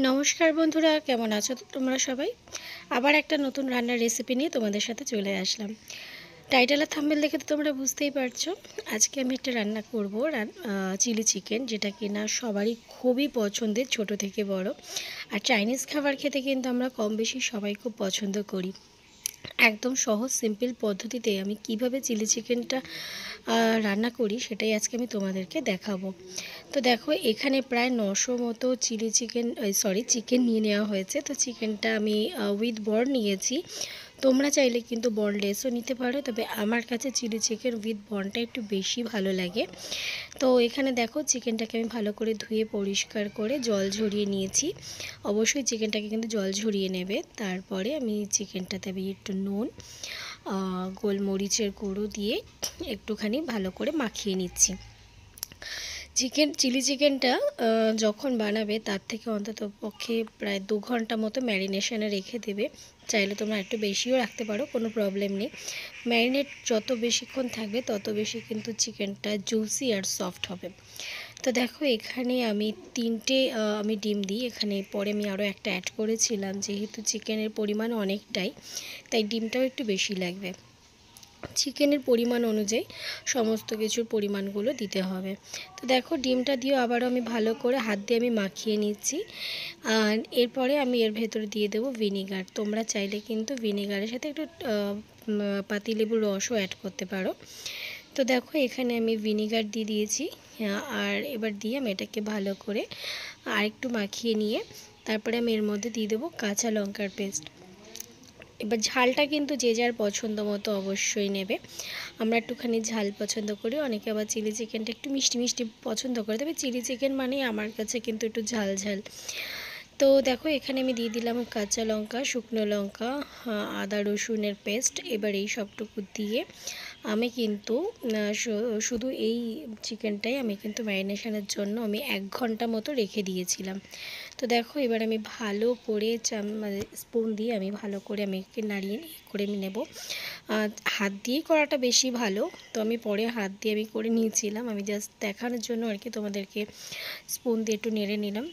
নমস্কার বন্ধুরা, কেমন আছো তোমরা সবাই? আবার একটা নতুন রান্নার রেসিপি নিয়ে তোমাদের সাথে চলে আসলাম। টাইটেল আর থাম্বনেল দেখে তো তোমরা বুঝতেই পারছো। আজকে আমি একটা রান্না করব, চিলি চিকেন, যেটা কিনা সবারই খুবই পছন্দের, ছোট থেকে বড়। আর চাইনিজ খাবার খেতে কিন্তু আমরা কম বেশি সবাই খুব পছন্দ করি। একদম সহজ সিম্পল পদ্ধতিতে আমি কিভাবে চিলি চিকেনটা রান্না করি সেটাই আজকে আমি তোমাদেরকে দেখাবো। তো দেখো, এখানে প্রায় 900 মতো চিকেন নিয়ে নেওয়া হয়েছে। তো চিকেনটা আমি উইথ বর্ন নিয়েছি। তোমরা চাইলে কিন্তু বর্নলেসও নিতে পারো, তবে আমার কাছে চিলি চিকেন উইথ বর্নটা একটু বেশি ভালো লাগে। তো এখানে দেখো, চিকেনটাকে আমি ভালো করে ধুয়ে পরিষ্কার করে জল ঝরিয়ে নিয়েছি। অবশ্যই চিকেনটাকে কিন্তু জল ঝরিয়ে নেবে। তারপরে আমি চিকেনটাতে একটু নুন, গোলমরিচের গুঁড়ো দিয়ে একটুখানি ভালো করে মাখিয়ে নিচ্ছি। চিলি চিকেনটা যখন বানাবে তার থেকে অন্তত পক্ষে প্রায় 2 ঘন্টা মতো ম্যারিনেশনে রেখে দেবে। চাইলে তোমরা একটু বেশিও রাখতে পারো, কোনো প্রবলেম নেই। ম্যারিনেট যত বেশিক্ষণ থাকবে তত বেশি কিন্তু চিকেনটা জুসি আর সফট হবে। তো দেখো, এখানে আমি 3টে আমি ডিম দিই। এখানে পরে আমি আরও একটা অ্যাড করেছিলাম, যেহেতু চিকেনের পরিমাণ অনেকটাই, তাই ডিমটাও একটু বেশি লাগবে। চিকেনের পরিমাণ অনুযায়ী সমস্ত কিছুর পরিমাণগুলো দিতে হবে। তো দেখো, ডিমটা দিয়েও আবারও আমি ভালো করে হাত দিয়ে আমি মাখিয়ে নিচ্ছি। আর এরপরে আমি এর ভেতরে দিয়ে দেবো ভিনিগার। তোমরা চাইলে কিন্তু ভিনিগারের সাথে একটু পাতিলেবুর রসও অ্যাড করতে পারো। তো দেখো, এখানে আমি ভিনিগার দিয়ে দিয়েছি। আর এবার দিয়ে আমি এটাকে ভালো করে আরেকটু মাখিয়ে নিয়ে তারপরে আমি এর মধ্যে দিয়ে দেবো কাঁচা লঙ্কার পেস্ট। এবার ঝালটা কিন্তু যে যার পছন্দ মতো অবশ্যই নেবে। আমরা একটুখানি ঝাল পছন্দ করি, অনেকে আবার চিলি চিকেনটা একটু মিষ্টি মিষ্টি পছন্দ করে, তবে চিলি চিকেন মানেই আমার কাছে কিন্তু একটু ঝাল ঝাল। তো দেখো, এখানে আমি দিয়ে দিলাম কাঁচা লঙ্কা, শুকনো লঙ্কা, আদা রসুনের পেস্ট। এবার এই সবটুকু দিয়ে আমি কিন্তু শুধু এই চিকেনটাই আমি কিন্তু ম্যারিনেশনের জন্য আমি 1 ঘন্টা মতো রেখে দিয়েছিলাম। তো দেখো, এবার আমি ভালো করে স্পুন দিয়ে আমি ভালো করে আমি নাড়িয়ে করে নেব। হাত দিয়েই করাটা বেশি ভালো। তো আমি পরে হাত দিয়ে আমি করে নিয়েছিলাম, আমি জাস্ট দেখানোর জন্য আর কি তোমাদেরকে স্পুন দিয়ে একটু নেড়ে নিলাম।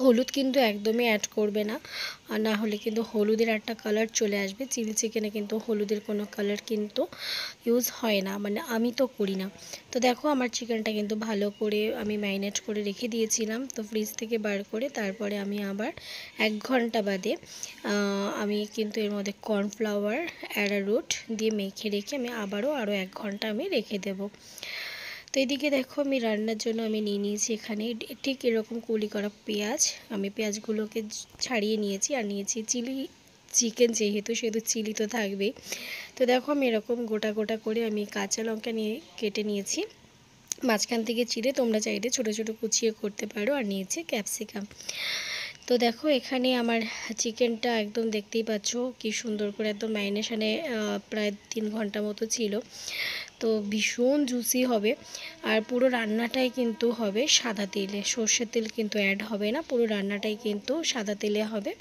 হলুদ কিন্তু একদমই অ্যাড করবে না, আর না হলে কিন্তু হলুদের একটা কালার চলে আসবে। চিলি চিকেনে কিন্তু হলুদের কোনো কালার কিন্তু ইউজ হয় না, মানে আমি তো করি না। তো দেখো, আমার চিকেনটা কিন্তু ভালো করে আমি ম্যারিনেট করে রেখে দিয়েছিলাম। তো ফ্রিজ থেকে বার করে তারপরে আমি আবার 1 ঘন্টা বাদে আমি কিন্তু এর মধ্যে কর্নফ্লাওয়ার, অ্যারারুট দিয়ে মেখে রেখে আমি আরও 1 ঘন্টা আমি রেখে দেবো। তো এদিকে দেখো, আমি রান্নার জন্য আমি নিয়ে নিয়েছি এখানে ঠিক এরকম কুলি করা পেঁয়াজ। আমি পেঁয়াজগুলোকে ছাড়িয়ে নিয়েছি, আর নিয়েছি চিলি চিকেন, যেহেতু সেহেতু চিলি তো থাকবেই। তো দেখো, আমি এরকম গোটা গোটা করে আমি কাঁচা লঙ্কা নিয়ে কেটে নিয়েছি, মাঝখান থেকে চিড়ে, তোমরা চাইলে ছোটো ছোটো কুচিয়ে করতে পারো। আর নিয়েছি ক্যাপসিকাম। তো দেখো, এখানে আমার চিকেনটা একদম দেখতেই পাচ্ছ কি সুন্দর করে একদম ম্যারিনেশনে প্রায় 3 ঘন্টা মতো ছিল। তো ভীষণ জুসি হবে। আর পুরো রান্নাটাই কিন্তু হবে সাদা তেলে, সর্ষের তেল কিন্তু অ্যাড হবে না, পুরো রান্নাটাই কিন্তু সাদা তেলে হবে।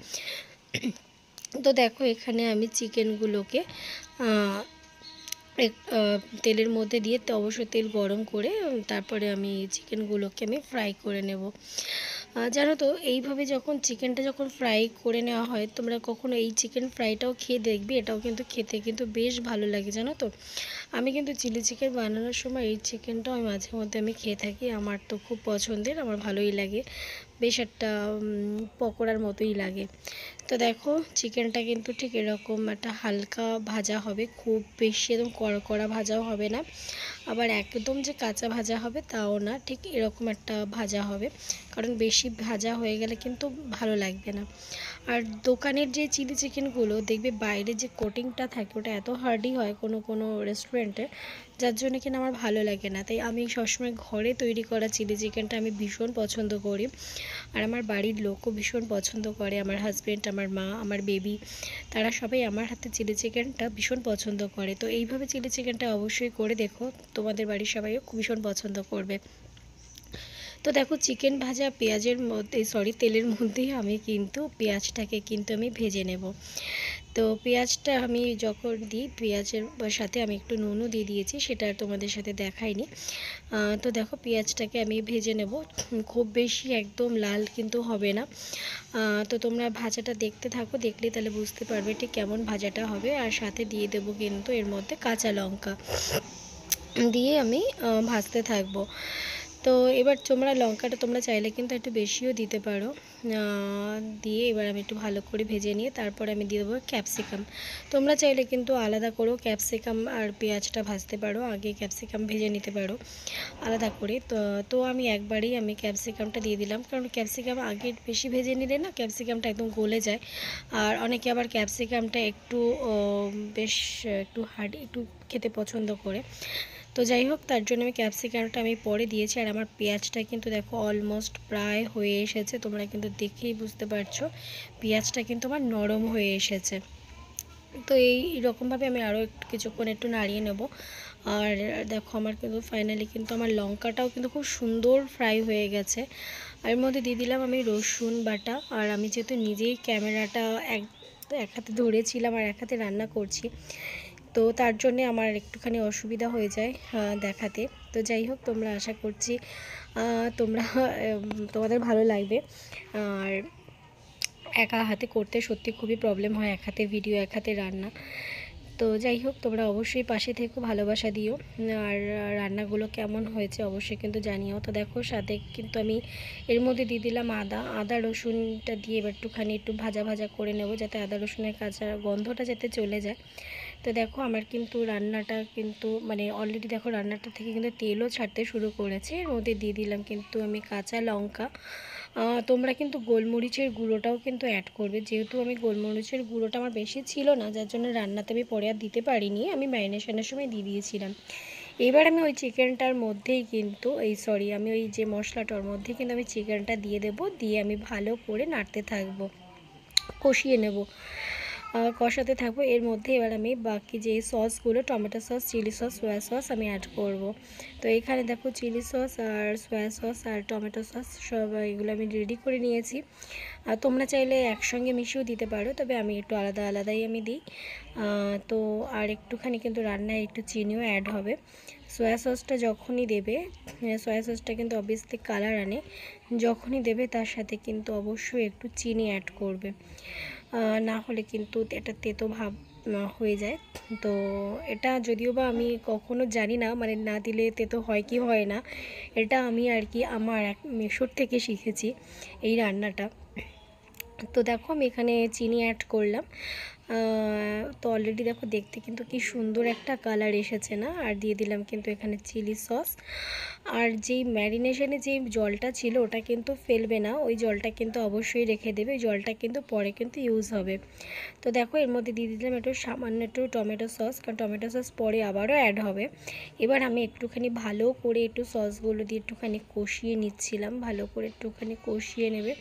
তো দেখো, এখানে আমি চিকেনগুলোকে তেলের মধ্যে দিয়ে, তো অবশ্যই তেল গরম করে তারপরে আমি চিকেনগুলোকে আমি ফ্রাই করে নেব। জানো তো, এইভাবে যখন চিকেনটা যখন ফ্রাই করে নেওয়া হয়, তোমরা কখনো এই চিকেন ফ্রাইটাও খেয়ে দেখবে, এটাও কিন্তু খেতে কিন্তু বেশ ভালো লাগে। জানো তো, আমি কিন্তু চিলি চিকেন বানানোর সময় এই চিকেনটাও আমি মাঝে মধ্যে আমি খেয়ে থাকি। আমার তো খুব পছন্দের, আমার ভালোই লাগে, বেশ একটা পকোড়ার মতোই লাগে। তো দেখো, চিকেনটা কিন্তু ঠিক এরকম একটা হালকা ভাজা হবে, খুব বেশি একদম কড়া ভাজাও হবে না, আবার একদম যে কাঁচা ভাজা হবে তাও না, ঠিক এরকম একটা ভাজা হবে। কারণ বেশি ভাজা হয়ে গেলে কিন্তু ভালো লাগবে না। আর দোকানের যে চিলি চিকেনগুলো দেখবে বাইরে যে কোটিংটা থাকে ওটা এত হার্ডি হয় কোনো কোনো রেস্টুরেন্টে, যার জন্য কিনা আমার ভালো লাগে না। তাই আমি সবসময় ঘরে তৈরি করা চিলি চিকেনটা আমি ভীষণ পছন্দ করি। আর আমার বাড়ির লোকও ভীষণ পছন্দ করে, আমার হাজব্যান্ড, আমার মা, আমার বেবি, তারা সবাই আমার হাতে চিলি চিকেনটা ভীষণ পছন্দ করে। তো এইভাবে চিলি চিকেনটা অবশ্যই করে দেখো, তোমাদের বাড়ির সবাইও ভীষণ পছন্দ করবে। তো দেখো চিকেন ভাজা পেঁয়াজের মধ্যে তেলের মধ্যেই আমি কিন্তু পেঁয়াজটাকে কিন্তু আমি ভেজে নেব। তো পেঁয়াজটা আমি যখন দিই পেঁয়াজের সাথে আমি একটু নুনও দিয়ে দিয়েছি, সেটা আর তোমাদের সাথে দেখাইনি। তো দেখো পেঁয়াজটাকে আমি ভেজে নেব, খুব বেশি একদম লাল কিন্তু হবে না। তো তোমরা ভাজাটা দেখতে থাকো, দেখলে তাহলে বুঝতে পারবে ঠিক কেমন ভাজাটা হবে। আর সাথে দিয়ে দেবো কিন্তু এর মধ্যে কাঁচা লঙ্কা দিয়ে আমি ভাজতে থাকবো। তো এবার তোমরা লঙ্কাটা তোমরা চাইলে কিন্তু একটু বেশিও দিতে পারো। দিয়ে এবার আমি একটু ভালো করে ভেজে নিয়ে তারপরে আমি দিয়ে দেবো ক্যাপসিকাম। তোমরা চাইলে কিন্তু আলাদা করেও ক্যাপসিকাম আর পেঁয়াজটা ভাজতে পারো, আগে ক্যাপসিকাম ভেজে নিতে পারো আলাদা করে। তো আমি একবারেই আমি ক্যাপসিকামটা দিয়ে দিলাম, কারণ ক্যাপসিকাম আগে বেশি ভেজে নিলে না ক্যাপসিকামটা একদম গলে যায়। আর অনেকে আবার ক্যাপসিকামটা একটু বেশ একটু হার্ড একটু খেতে পছন্দ করে। তো যাই হোক, তার জন্য আমি ক্যাপসিকামটা আমি পরে দিয়েছি। আর আমার পেঁয়াজটা কিন্তু দেখো অলমোস্ট প্রায় হয়ে এসেছে, তোমরা কিন্তু দেখেই বুঝতে পারছো পেঁয়াজটা কিন্তু আমার নরম হয়ে এসেছে। তো এই রকমভাবে আমি আরও একটু কিছুক্ষণ একটু নাড়িয়ে নেব। আর দেখো আমার কিন্তু ফাইনালি কিন্তু আমার লঙ্কাটাও কিন্তু খুব সুন্দর ফ্রাই হয়ে গেছে। আর এর মধ্যে দিয়ে দিলাম আমি রসুন বাটা। আর আমি যেহেতু নিজেই ক্যামেরাটা এক হাতে ধরেছিলাম আর এক হাতে রান্না করছি, তো তার জন্যে আমার একটুখানি অসুবিধা হয়ে যায় দেখাতে। তো যাই হোক, তোমরা আশা করছি তোমরা তোমাদের ভালো লাগবে। আর একা হাতে করতে সত্যি খুবই প্রবলেম হয়, এক হাতে ভিডিও এক হাতে রান্না। তো যাই হোক, তোমরা অবশ্যই পাশে থেকো, ভালোবাসা দিও। আর রান্নাগুলো কেমন হয়েছে অবশ্যই কিন্তু জানিও। তো দেখো সাথে কিন্তু আমি এর মধ্যে দিয়ে দিলাম আদা রসুনটা দিয়ে এবার একটুখানি একটু ভাজা ভাজা করে নেব, যাতে আদা রসুনের কাঁচা গন্ধটা যাতে চলে যায়। তো দেখো আমার কিন্তু রান্নাটা কিন্তু মানে অলরেডি দেখো রান্নাটা থেকে কিন্তু তেলও ছাড়তে শুরু করেছে। এর মধ্যে দিয়ে দিলাম কিন্তু আমি কাঁচা লঙ্কা। তোমরা কিন্তু গোলমরিচের গুঁড়োটাও কিন্তু অ্যাড করবে, যেহেতু আমি গোলমরিচের গুঁড়োটা আমার বেশি ছিল না, যার জন্য রান্নাতে আমি পরে আর দিতে পারিনি, আমি ম্যারিনেশনের সময় দিয়ে দিয়েছিলাম। এবার আমি ওই চিকেনটার মধ্যেই কিন্তু আমি ওই যে মশলাটার মধ্যে কিন্তু আমি চিকেনটা দিয়ে দেব, দিয়ে আমি ভালো করে নাড়তে থাকবো, কষিয়ে নেব, কষাতে থাকবো। এর মধ্যে এবার আমি বাকি যে সসগুলো tomato sauce, chilli sauce, soya sauce আমি অ্যাড করব। তো এখানে দেখো চিলি সস আর সয়া সস আর টমেটো সস সব এগুলো আমি রেডি করে নিয়েছি। আর তোমরা চাইলে একসঙ্গে মিশিয়েও দিতে পারো, তবে আমি একটু আলাদা আলাদাই আমি দিই। তো আর একটুখানি কিন্তু রান্নায় একটু চিনিও অ্যাড হবে। সয়া সসটা যখনই দেবে, সয়া সসটা কিন্তু অবভিয়াসলি কালার আনে, যখনই দেবে তার সাথে কিন্তু অবশ্যই একটু চিনি অ্যাড করবে, না হলে কিন্তু এটা তেতো ভাব হয়ে যায়। তো এটা যদিও বা আমি কখনো জানি না, মানে না দিলে তেতো হয় কি হয় না, এটা আমি আর কি আমার এক মেশর থেকে শিখেছি এই রান্নাটা। তো দেখো আমি এখানে চিনি অ্যাড করলাম। তো অলরেডি দেখো দেখতে কিন্তু কি সুন্দর একটা কালার এসেছে না। আর দিয়ে দিলাম কিন্তু এখানে চিলি সস। আর যেই ম্যারিনেশনে যে জলটা ছিল ওটা কিন্তু ফেলবে না, ওই জলটা কিন্তু অবশ্যই রেখে দেবে, ওই জলটা কিন্তু পরে কিন্তু ইউজ হবে। তো দেখো এর মধ্যে দিয়ে দিলাম একটু সামান্য একটু টমেটো সস, কারণ টমেটো সস পরে আবারও অ্যাড হবে। এবার আমি একটুখানি ভালো করে একটু সসগুলো দিয়ে একটুখানি কষিয়ে নিচ্ছিলাম, ভালো করে একটুখানি কষিয়ে নেবে।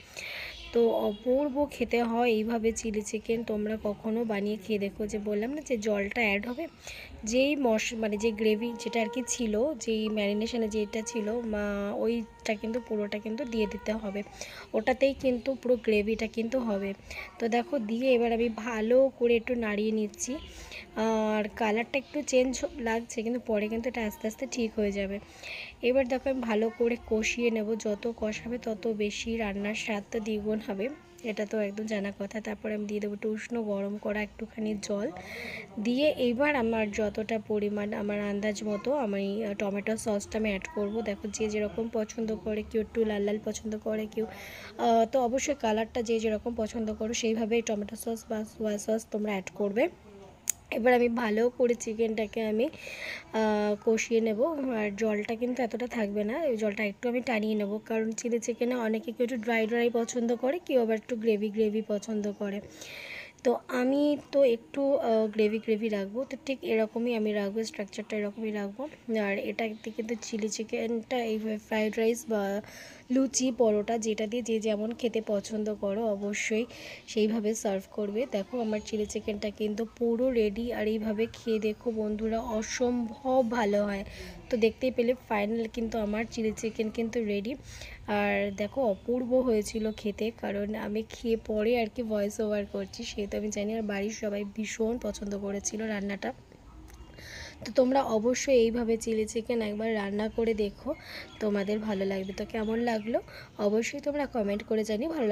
তো অপূর্ব খেতে হয় এইভাবে চিলি চিকেন, তোমরা কখনো বানিয়ে খেয়ে দেখো। যে বললাম না যে জলটা অ্যাড হবে, যেই মানে যে গ্রেভি যেটা আর কি ছিল, যেই ম্যারিনেশনে যেটা ছিল ওইটা কিন্তু পুরোটা কিন্তু দিয়ে দিতে হবে, ওটাতেই কিন্তু পুরো গ্রেভিটা কিন্তু হবে। তো দেখো দিয়ে এবার আমি ভালো করে একটু নাড়িয়ে নিচ্ছি। আর কালারটা একটু চেঞ্জ লাগছে, কিন্তু পরে কিন্তু এটা আস্তে আস্তে ঠিক হয়ে যাবে। এবার দেখো আমি ভালো করে কষিয়ে নেব, যত কষাবে তত বেশি রান্নার স্বাদটা দ্বিগুণ হবে, এটা তো একদম জানা কথা। তারপরে আমি দিয়ে দেবো একটু উষ্ণ গরম করা একটুখানি জল দিয়ে, এইবার আমার যতটা পরিমাণ আমার আন্দাজ মতো আমি টমেটো সসটা আমি অ্যাড করব। দেখো যে যেরকম পছন্দ করে, কেউ একটু লাল লাল পছন্দ করে, কেউ তো অবশ্যই কালারটা যে যেরকম পছন্দ করো সেইভাবেই টমেটো সস বা সোয়া সস তোমরা অ্যাড করবে। এবার আমি ভালো করে চিকেনটাকে আমি কষিয়ে নেব। আর জলটা কিন্তু এতটা থাকবে না, এই জলটা একটু আমি টানিয়ে নেব, কারণ চিলি চিকেনে অনেকে কেউ একটু ড্রাই ড্রাই পছন্দ করে, কেউ আবার একটু গ্রেভি গ্রেভি পছন্দ করে। তো আমি তো একটু গ্রেভি গ্রেভি রাখবো, তো ঠিক এরকমই আমি রাখবো, স্ট্রাকচারটা এরকমই রাখবো। আর এটা কিন্তু চিলি চিকেনটা এইভাবে ফ্রাইড রাইস বা লুচি পরোটা যেটা দিয়ে যে যেমন খেতে পছন্দ করো অবশ্যই সেইভাবে সার্ভ করবে। দেখো আমার চিলি চিকেনটা কিন্তু পুরো রেডি, আর এইভাবে খেয়ে দেখো বন্ধুরা অসম্ভব ভালো হয়। তো দেখতেই পেলে ফাইনাল কিন্তু আমার চিলি চিকেন কিন্তু রেডি। আর দেখো অপূর্ব হয়েছিল খেতে, কারণ আমি খেয়ে পরে আর কি ভয়েস ওভার করছি, সেহেতু আমি জানি। আর বাড়ির সবাই ভীষণ পছন্দ করেছিল রান্নাটা। তো তোমরা অবশ্যই এইভাবে চিলি চিকেন একবার রান্না করে দেখো, তোমাদের ভালো লাগবে। তো কেমন লাগলো অবশ্যই তোমরা কমেন্ট করে জানিও। ভালো